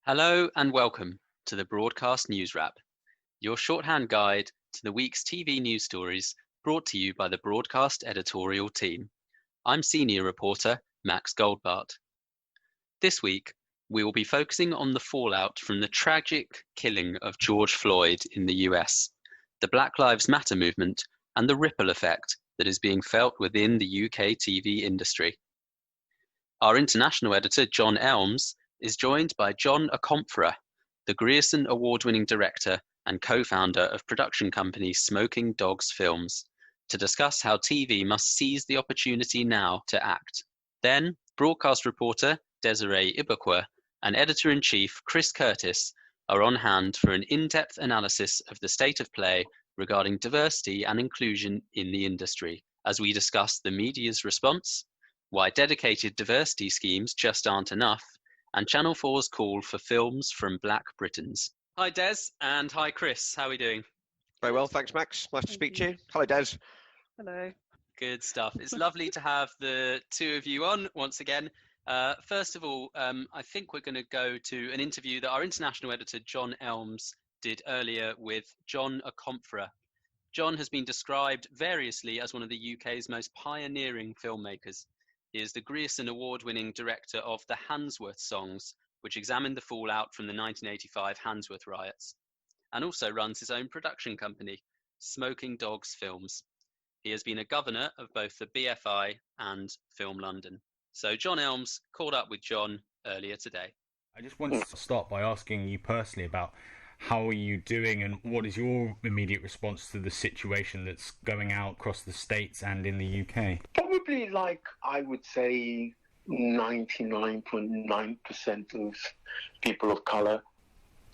Hello and welcome to the Broadcast Newswrap, your shorthand guide to the week's TV news stories brought to you by the Broadcast editorial team. I'm senior reporter Max Goldbart. This week, we will be focusing on the fallout from the tragic killing of George Floyd in the US, the Black Lives Matter movement, and the ripple effect that is being felt within the UK TV industry. Our international editor, John Elmes, is joined by John Akomfrah, the Grierson Award-winning director and co-founder of production company Smoking Dogs Films, to discuss how TV must seize the opportunity now to act. Then, broadcast reporter Desiree Ibekwe and editor-in-chief Chris Curtis are on hand for an in-depth analysis of the state of play regarding diversity and inclusion in the industry, as we discuss the media's response, why dedicated diversity schemes just aren't enough, and Channel 4's call for films from Black Britons. Hi Des, and hi Chris, how are we doing? Very well, thanks Max. Nice to speak to you. Hello Des. Hello. Good stuff. It's lovely to have the two of you on once again. First of all, I think we're going to go to an interview that our international editor John Elmes did earlier with John Akomfrah. John has been described variously as one of the UK's most pioneering filmmakers. He is the Grierson Award-winning director of the Handsworth Songs, which examined the fallout from the 1985 Handsworth riots, and also runs his own production company, Smoking Dogs Films. He has been a governor of both the BFI and Film London. So John Elmes caught up with John earlier today. I just wanted to start by asking you personally about how are you doing and what is your immediate response to the situation that's going out across the States and in the UK? Probably like I would say 99.9% of people of colour,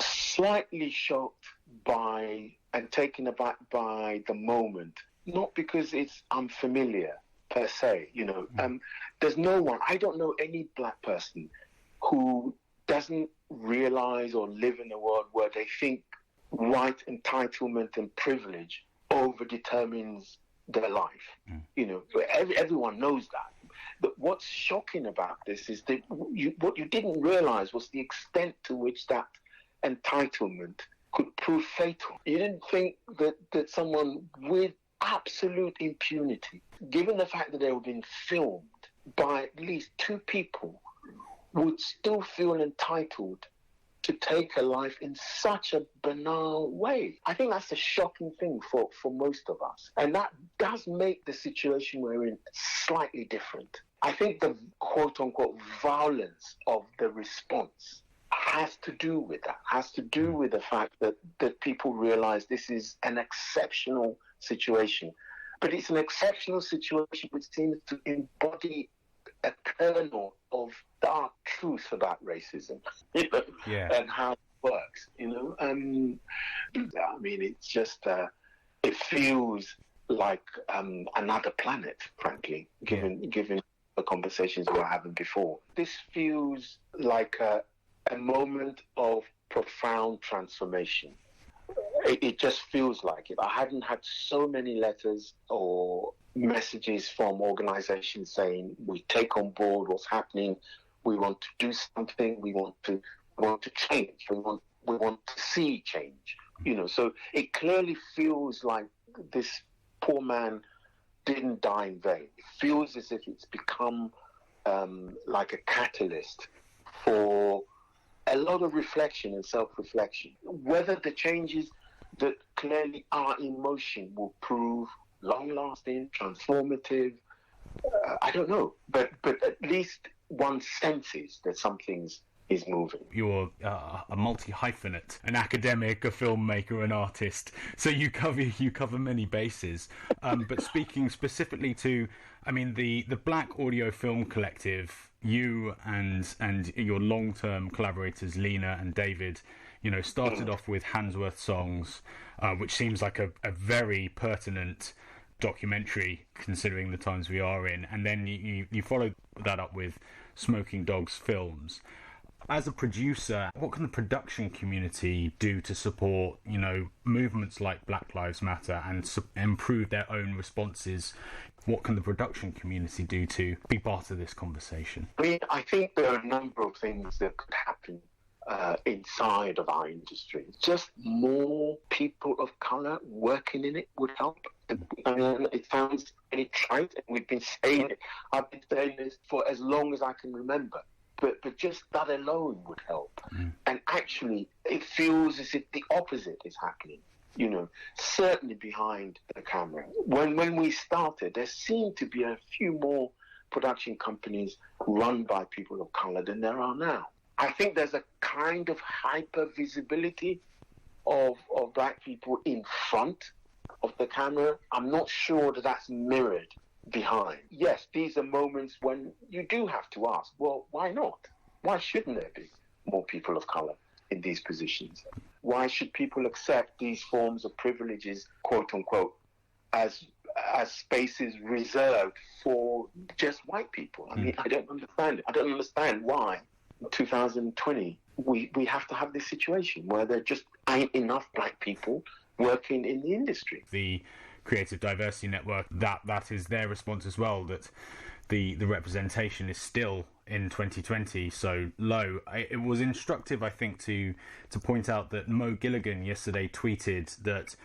slightly shocked by and taken aback by the moment. Not because it's unfamiliar per se, there's no one, I don't know any black person who doesn't realise or live in a world where they think white entitlement and privilege over-determines their life. Everyone knows that. But what's shocking about this is that what you didn't realise was the extent to which that entitlement could prove fatal. You didn't think that someone with absolute impunity, given the fact that they were being filmed by at least two people, would still feel entitled to take a life in such a banal way. I think that's a shocking thing for most of us. And that does make the situation we're in slightly different. I think the quote-unquote violence of the response has to do with that, has to do with the fact that people realize this is an exceptional situation. But it's an exceptional situation which seems to embody a kernel of dark truth about racism, and how it works, it's just, it feels like another planet, frankly, given the conversations we were having before. This feels like a moment of profound transformation. It just feels like it. I hadn't had so many letters or messages from organizations saying we take on board what's happening, we want to do something, we want to change, we want to see change. So it clearly feels like this poor man didn't die in vain. It feels as if it's become like a catalyst for a lot of reflection and self-reflection. Whether the changes that clearly are in motion will prove long-lasting, transformative, I don't know. But at least one senses that something's is moving. You're a multi-hyphenate, an academic, a filmmaker, an artist. So you cover many bases. But speaking specifically to, the Black Audio Film Collective, you and your long-term collaborators, Lena and David, started off with Handsworth Songs, which seems like a very pertinent documentary considering the times we are in. And then you followed that up with Smoking Dogs Films. As a producer, what can the production community do to support, movements like Black Lives Matter and improve their own responses? What can the production community do to be part of this conversation? I think there are a number of things that could happen inside of our industry. Just more people of colour working in it would help. I mean, it sounds very trite, and we've been saying it. I've been saying this for as long as I can remember. But just that alone would help. And actually, it feels as if the opposite is happening. You know, certainly behind the camera. When we started, there seemed to be a few more production companies run by people of colour than there are now. I think there's a kind of hyper visibility of black people in front of the camera. I'm not sure that that's mirrored behind. Yes, these are moments when you do have to ask, well, why not? Why shouldn't there be more people of colour in these positions? Why should people accept these forms of privileges, quote unquote, as spaces reserved for just white people? I mean, I don't understand it. I don't understand why in 2020 we have to have this situation where there just ain't enough black people working in the industry. The Creative Diversity Network, that is their response as well, that the representation is still in 2020 so low. It was instructive, I think, to point out that Mo Gilligan yesterday tweeted that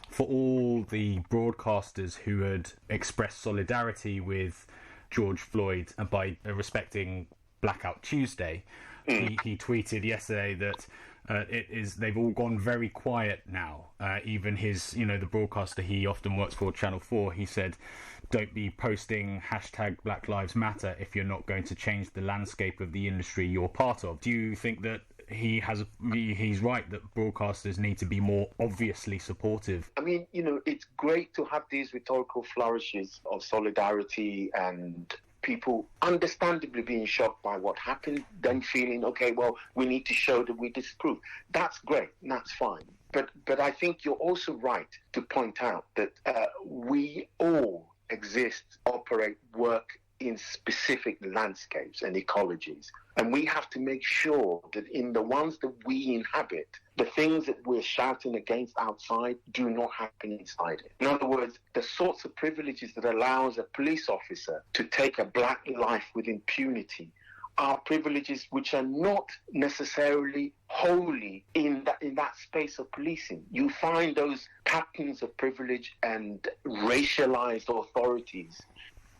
for all the broadcasters who had expressed solidarity with George Floyd by respecting Blackout Tuesday, he tweeted yesterday that they've all gone very quiet now. Even his, the broadcaster he often works for, Channel 4, he said, don't be posting hashtag Black Lives Matter if you're not going to change the landscape of the industry you're part of. Do you think that he's right that broadcasters need to be more obviously supportive? I mean, it's great to have these rhetorical flourishes of solidarity and people understandably being shocked by what happened, then feeling, okay, well, we need to show that we disapprove. That's great, and that's fine. But I think you're also right to point out that we all exist, operate, work in specific landscapes and ecologies. And we have to make sure that in the ones that we inhabit, the things that we're shouting against outside do not happen inside it. In other words, the sorts of privileges that allows a police officer to take a black life with impunity are privileges which are not necessarily wholly in that space of policing. You find those patterns of privilege and racialized authorities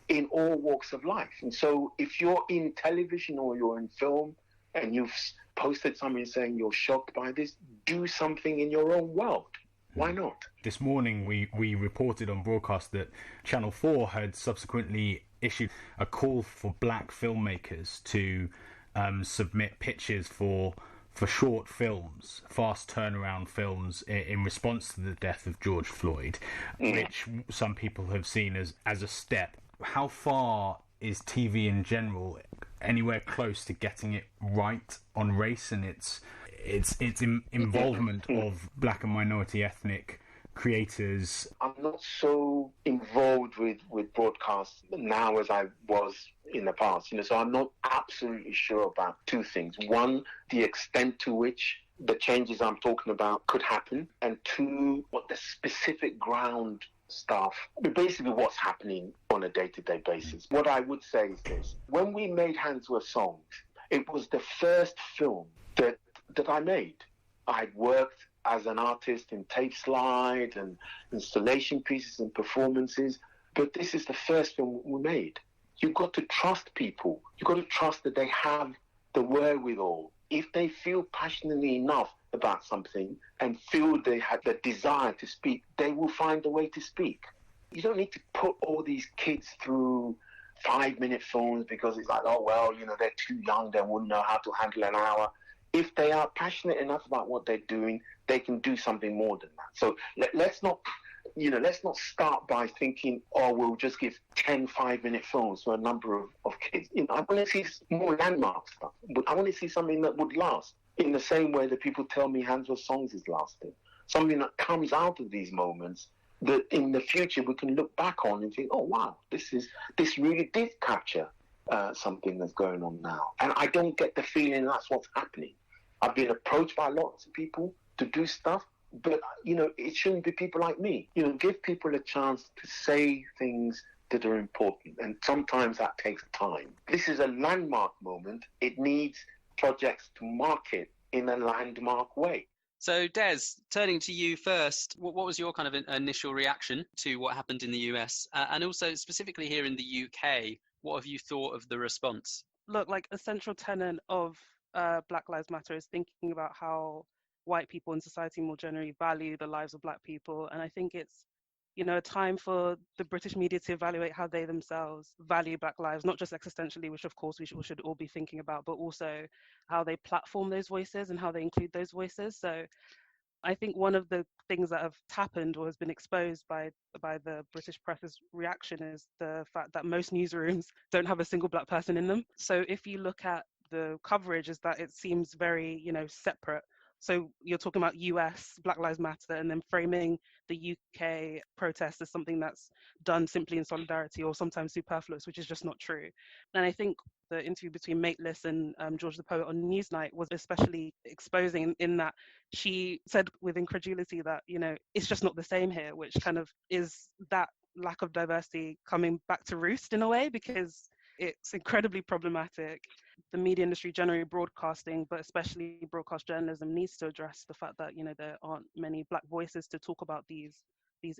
in all walks of life. And so if you're in television or you're in film and you've posted something saying you're shocked by this, do something in your own world. Why not? This morning we reported on broadcast that Channel 4 had subsequently issued a call for black filmmakers to submit pitches for short films, fast turnaround films in response to the death of George Floyd, which some people have seen as a step. How far is TV in general anywhere close to getting it right on race and its involvement of black and minority ethnic creators? I'm not so involved with broadcasts now as I was in the past, so I'm not absolutely sure about two things. One, the extent to which the changes I'm talking about could happen, and two, what the specific ground stuff, basically what's happening on a day-to-day basis. What I would say is this: when we made Handsworth Songs, it was the first film that I made. I'd worked as an artist in tape slide and installation pieces and performances, but this is the first film we made. You've got to trust people. You've got to trust that they have the wherewithal. If they feel passionately enough about something and feel they have the desire to speak, they will find a way to speak. You don't need to put all these kids through 5-minute films because it's like, oh, well, they're too young, they wouldn't know how to handle an hour. If they are passionate enough about what they're doing, they can do something more than that. So let's not start by thinking, oh, we'll just give 10 5-minute films for a number of kids. I want to see more landmark stuff. But I want to see something that would last in the same way that people tell me Handsworth Songs is lasting. Something that comes out of these moments that in the future we can look back on and think, oh, wow, this really did capture something that's going on now. And I don't get the feeling that's what's happening. I've been approached by lots of people to do stuff, but, it shouldn't be people like me. Give people a chance to say things that are important, and sometimes that takes time. This is a landmark moment. It needs projects to mark it in a landmark way. So, Des, turning to you first, what was your kind of initial reaction to what happened in the US? And also, specifically here in the UK, what have you thought of the response? Look, like a central tenet of Black Lives Matter is thinking about how white people in society more generally value the lives of Black people. And I think it's, a time for the British media to evaluate how they themselves value Black lives, not just existentially, which of course we should all be thinking about, but also how they platform those voices and how they include those voices. So I think one of the things that have happened or has been exposed by the British press's reaction is the fact that most newsrooms don't have a single Black person in them. So if you look at the coverage, is that it seems very, separate. So you're talking about US Black Lives Matter and then framing the UK protest as something that's done simply in solidarity or sometimes superfluous, which is just not true. And I think the interview between Mateless and George the Poet on Newsnight was especially exposing in that she said with incredulity that, it's just not the same here, which kind of is that lack of diversity coming back to roost in a way, because it's incredibly problematic. The media industry, generally broadcasting, but especially broadcast journalism, needs to address the fact that, there aren't many Black voices to talk about these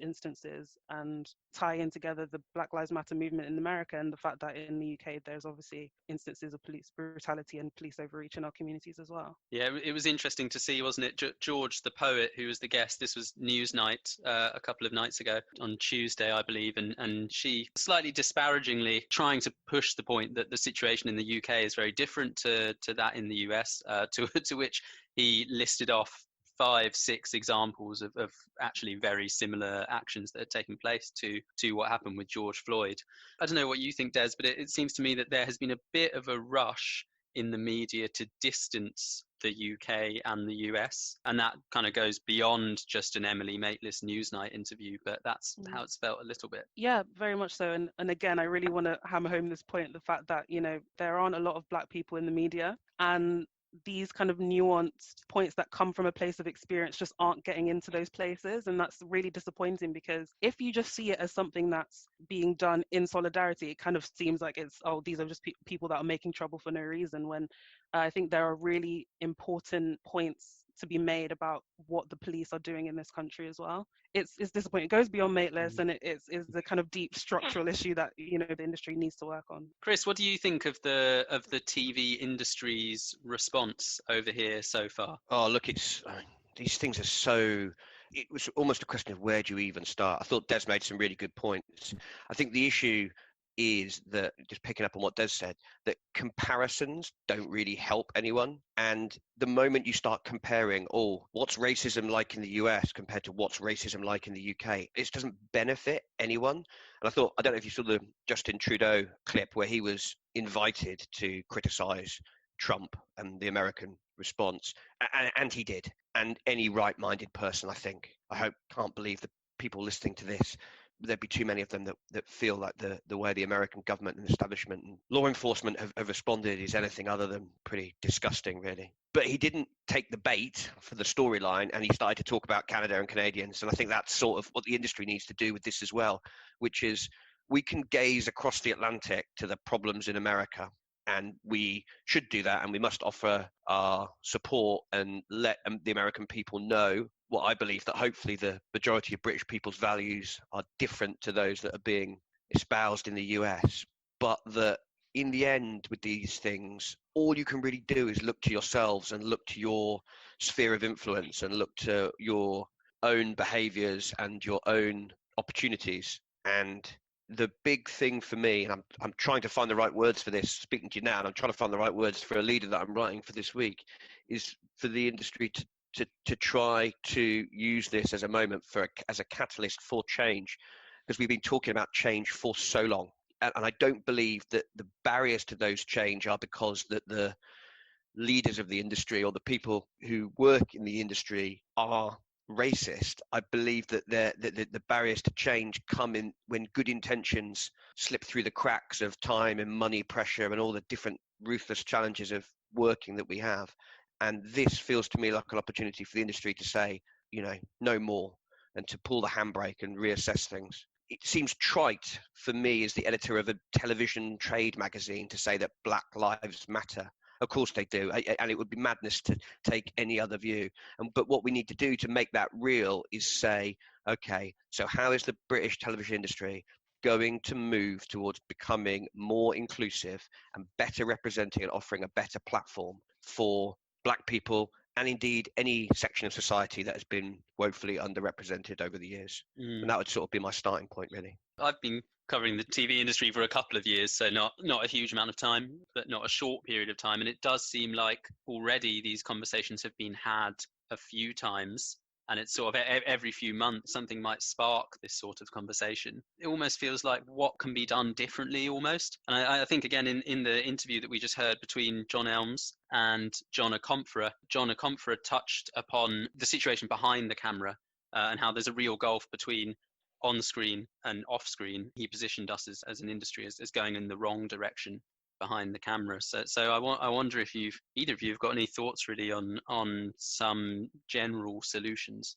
instances and tie in together the Black Lives Matter movement in America and the fact that in the UK there's obviously instances of police brutality and police overreach in our communities as well. Yeah, it was interesting to see, wasn't it? George the Poet, who was the guest, this was Newsnight a couple of nights ago on Tuesday, I believe, and she slightly disparagingly trying to push the point that the situation in the UK is very different to that in the US, to which he listed off 5-6 examples of actually very similar actions that had taken place to what happened with George Floyd. I don't know what you think, Des, but it seems to me that there has been a bit of a rush in the media to distance the UK and the US, and that kind of goes beyond just an Emily Maitlis Newsnight interview, but that's how it's felt a little bit. Yeah, very much so. And again, I really want to hammer home this point, the fact that, there aren't a lot of Black people in the media, and these kind of nuanced points that come from a place of experience just aren't getting into those places. And that's really disappointing, because if you just see it as something that's being done in solidarity, it kind of seems like it's, these are just people that are making trouble for no reason, when I think there are really important points to be made about what the police are doing in this country as well. It's disappointing. It goes beyond Mateless, and it's the kind of deep structural issue that the industry needs to work on. Chris, what do you think of the TV industry's response over here so far? Oh, look, these things are so. It was almost a question of where do you even start. I thought Des made some really good points. I think the issue is that, just picking up on what Des said, that comparisons don't really help anyone. And the moment you start comparing, what's racism like in the US compared to what's racism like in the UK, it doesn't benefit anyone. And I thought, I don't know if you saw the Justin Trudeau clip where he was invited to criticize Trump and the American response, and he did. And any right-minded person, can't believe the people listening to this, there'd be too many of them that feel like the way the American government and establishment and law enforcement have responded is anything other than pretty disgusting, really. But he didn't take the bait for the storyline, and he started to talk about Canada and Canadians. And I think that's sort of what the industry needs to do with this as well, which is we can gaze across the Atlantic to the problems in America, and we should do that, and we must offer our support and let the American people know what I believe, that hopefully the majority of British people's values are different to those that are being espoused in the US, but that in the end with these things, all you can really do is look to yourselves and look to your sphere of influence and look to your own behaviors and your own opportunities. And the big thing for me, and I'm trying to find the right words for this, speaking to you now, and I'm trying to find the right words for a leader that I'm writing for this week, is for the industry to try to use this as a moment as a catalyst for change, because we've been talking about change for so long, and I don't believe that the barriers to those change are because that the leaders of the industry or the people who work in the industry are racist. I believe that the barriers to change come in when good intentions slip through the cracks of time and money pressure and all the different ruthless challenges of working that we have. And this feels to me like an opportunity for the industry to say, no more, and to pull the handbrake and reassess things. It seems trite for me as the editor of a television trade magazine to say that Black Lives Matter. Of course they do, and it would be madness to take any other view. But what we need to do to make that real is say, okay, so how is the British television industry going to move towards becoming more inclusive and better representing and offering a better platform for Black people and indeed any section of society that has been woefully underrepresented over the years? And that would sort of be my starting point, really. I've been covering the TV industry for a couple of years, so not a huge amount of time, but not a short period of time. And it does seem like already these conversations have been had a few times, and it's sort of every few months something might spark this sort of conversation. It almost feels like what can be done differently almost. And I think, again, in the interview that we just heard between John Elmes and John Akomfrah touched upon the situation behind the camera and how there's a real gulf between on screen and off screen. He positioned us as an industry as going in the wrong direction behind the camera. So I wonder if either of you have got any thoughts really on some general solutions.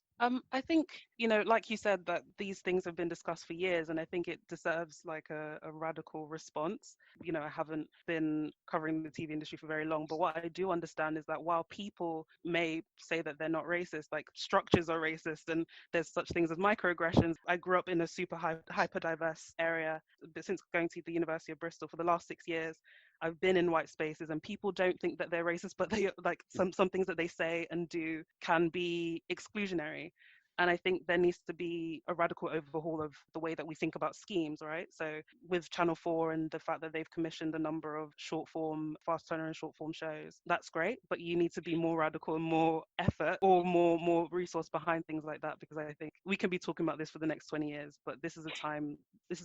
I think, like you said, that these things have been discussed for years, and I think it deserves like a radical response. I haven't been covering the TV industry for very long, but what I do understand is that while people may say that they're not racist, like structures are racist, and there's such things as microaggressions. I grew up in a super hyper diverse area, but since going to the University of Bristol for the last 6 years, I've been in white spaces, and people don't think that they're racist, but they like some things that they say and do can be exclusionary. And I think there needs to be a radical overhaul of the way that we think about schemes, right? So with Channel 4 and the fact that they've commissioned a number of short form, fast turner and short form shows, that's great, but you need to be more radical and more effort or more resource behind things like that, because I think we can be talking about this for the next 20 years, but this is a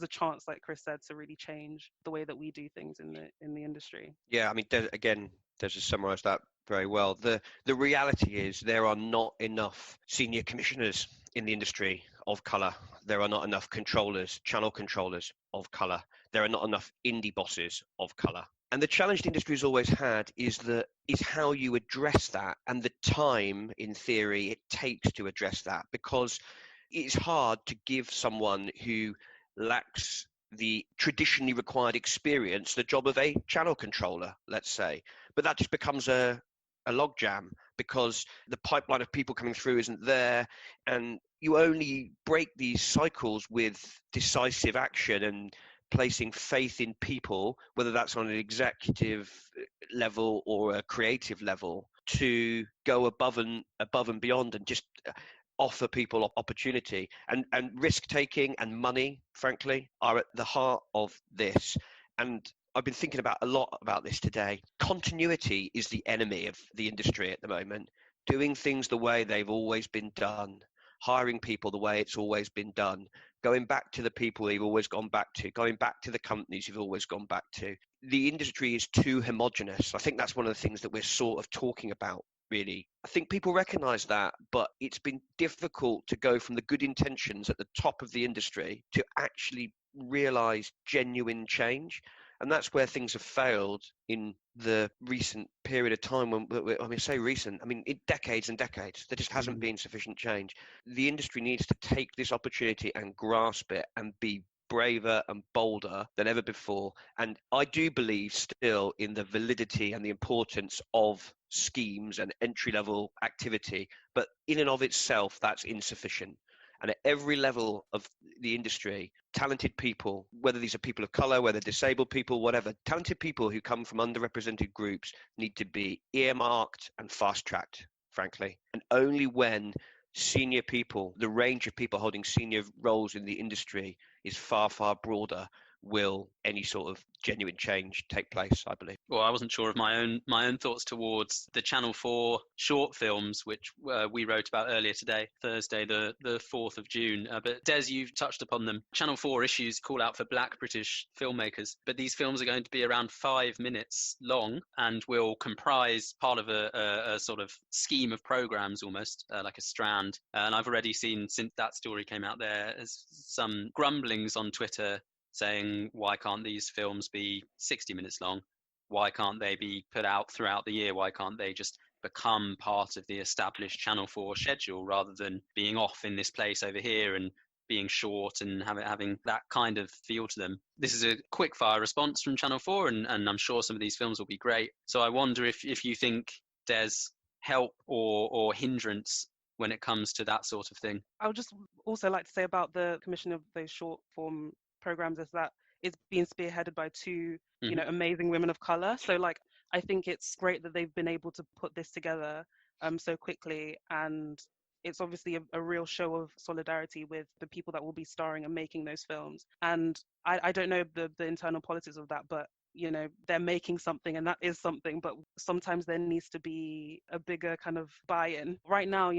chance, like Chris said, to really change the way that we do things in the industry. Yeah, I mean, again, Des has summarised that very well. The reality is there are not enough senior commissioners in the industry of colour. There are not enough channel controllers of colour. There are not enough indie bosses of colour. And the challenge the industry has always had is how you address that and the time, in theory, it takes to address that, because it's hard to give someone who lacks the traditionally required experience the job of a channel controller, let's say. But that just becomes a logjam because the pipeline of people coming through isn't there, and you only break these cycles with decisive action and placing faith in people, whether that's on an executive level or a creative level, to go above and beyond and just offer people opportunity. And risk taking and money, frankly, are at the heart of this. And I've been thinking a lot about this today. Continuity is the enemy of the industry at the moment. Doing things the way they've always been done, hiring people the way it's always been done, going back to the people you've always gone back to, going back to the companies you've always gone back to. The industry is too homogenous. I think that's one of the things that we're sort of talking about, really. I think people recognise that, but it's been difficult to go from the good intentions at the top of the industry to actually realise genuine change. And that's where things have failed in the recent period of time. In decades and decades, there just hasn't been sufficient change. The industry needs to take this opportunity and grasp it and be braver and bolder than ever before. And I do believe still in the validity and the importance of schemes and entry-level activity, but in and of itself, that's insufficient. And at every level of the industry, talented people, whether these are people of colour, whether disabled people, whatever, talented people who come from underrepresented groups need to be earmarked and fast-tracked, frankly. And only when senior people, the range of people holding senior roles in the industry is far, far broader, will any sort of genuine change take place, I believe. Well, I wasn't sure of my own thoughts towards the Channel 4 short films, which we wrote about earlier today, Thursday, the 4th of June. But Des, you've touched upon them. Channel 4 issues call out for Black British filmmakers, but these films are going to be around 5 minutes long and will comprise part of a sort of scheme of programs, almost like a strand. And I've already seen, since that story came out, there some grumblings on Twitter saying, why can't these films be 60 minutes long? Why can't they be put out throughout the year? Why can't they just become part of the established Channel 4 schedule rather than being off in this place over here and being short and having that kind of feel to them. This is a quick fire response from Channel 4, and I'm sure some of these films will be great. So I wonder if you think there's help or hindrance when it comes to that sort of thing. I would just also like to say about the commission of those short form programs is that it's being spearheaded by two, amazing women of color. So like, I think it's great that they've been able to put this together so quickly, and it's obviously a real show of solidarity with the people that will be starring and making those films. And I don't know the internal politics of that, but they're making something, and that is something, but sometimes there needs to be a bigger kind of buy-in. Right now,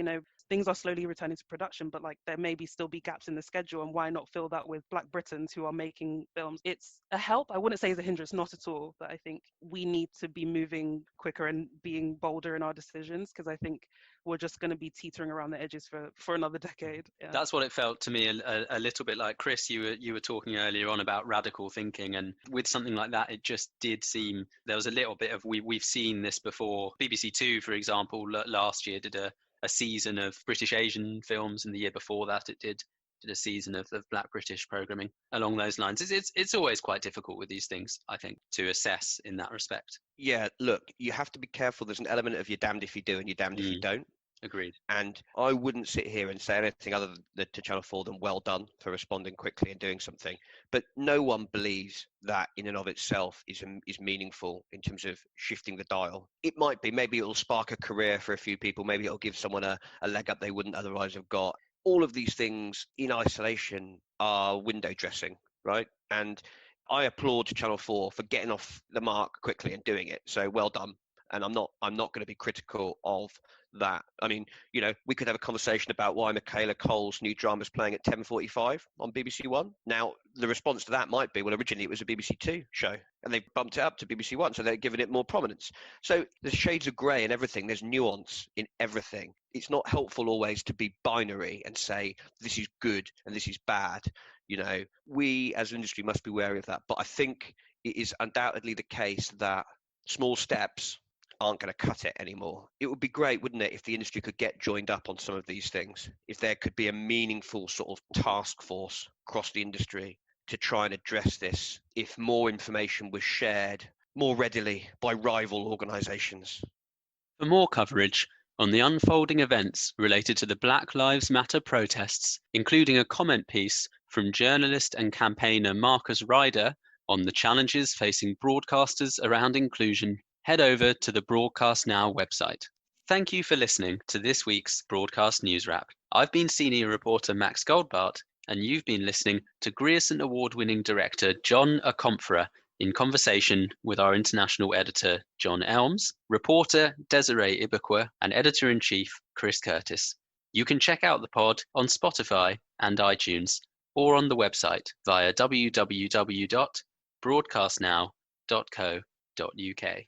things are slowly returning to production, but like there maybe still be gaps in the schedule, and why not fill that with Black Britons who are making films? It's a help. I wouldn't say it's a hindrance, not at all, but I think we need to be moving quicker and being bolder in our decisions, because I think we're just going to be teetering around the edges for another decade. Yeah. That's what it felt to me a little bit like. Chris, you were talking earlier on about radical thinking, and with something like that, it just did seem there was a little bit of we've seen this before. BBC Two, for example, last year did a season of British Asian films, and the year before that it did a season of Black British programming along those lines. It's always quite difficult with these things, I think, to assess in that respect. Yeah, look, you have to be careful. There's an element of you're damned if you do and you're damned if you don't. Agreed. And I wouldn't sit here and say anything other than to Channel 4 than well done for responding quickly and doing something. But no one believes that in and of itself is meaningful in terms of shifting the dial. It might be, maybe it'll spark a career for a few people. Maybe it'll give someone a leg up they wouldn't otherwise have got. All of these things in isolation are window dressing, right? And I applaud Channel 4 for getting off the mark quickly and doing it. So well done. And I'm not going to be critical of that. I mean, we could have a conversation about why Michaela Cole's new drama is playing at 10:45 on BBC One. Now, the response to that might be, well, originally it was a BBC Two show, and they bumped it up to BBC One, so they're giving it more prominence. So there's shades of grey in everything. There's nuance in everything. It's not helpful always to be binary and say this is good and this is bad. We as an industry must be wary of that. But I think it is undoubtedly the case that small steps aren't going to cut it anymore. It would be great, wouldn't it, if the industry could get joined up on some of these things, if there could be a meaningful sort of task force across the industry to try and address this, if more information was shared more readily by rival organisations. For more coverage on the unfolding events related to the Black Lives Matter protests, including a comment piece from journalist and campaigner Marcus Ryder on the challenges facing broadcasters around inclusion, head over to the Broadcast Now website. Thank you for listening to this week's Broadcast Newswrap. I've been senior reporter Max Goldbart, and you've been listening to Grierson Award-winning director John Akomfrah in conversation with our international editor John Elmes, reporter Desiree Ibekwe, and editor-in-chief Chris Curtis. You can check out the pod on Spotify and iTunes, or on the website via www.broadcastnow.co.uk.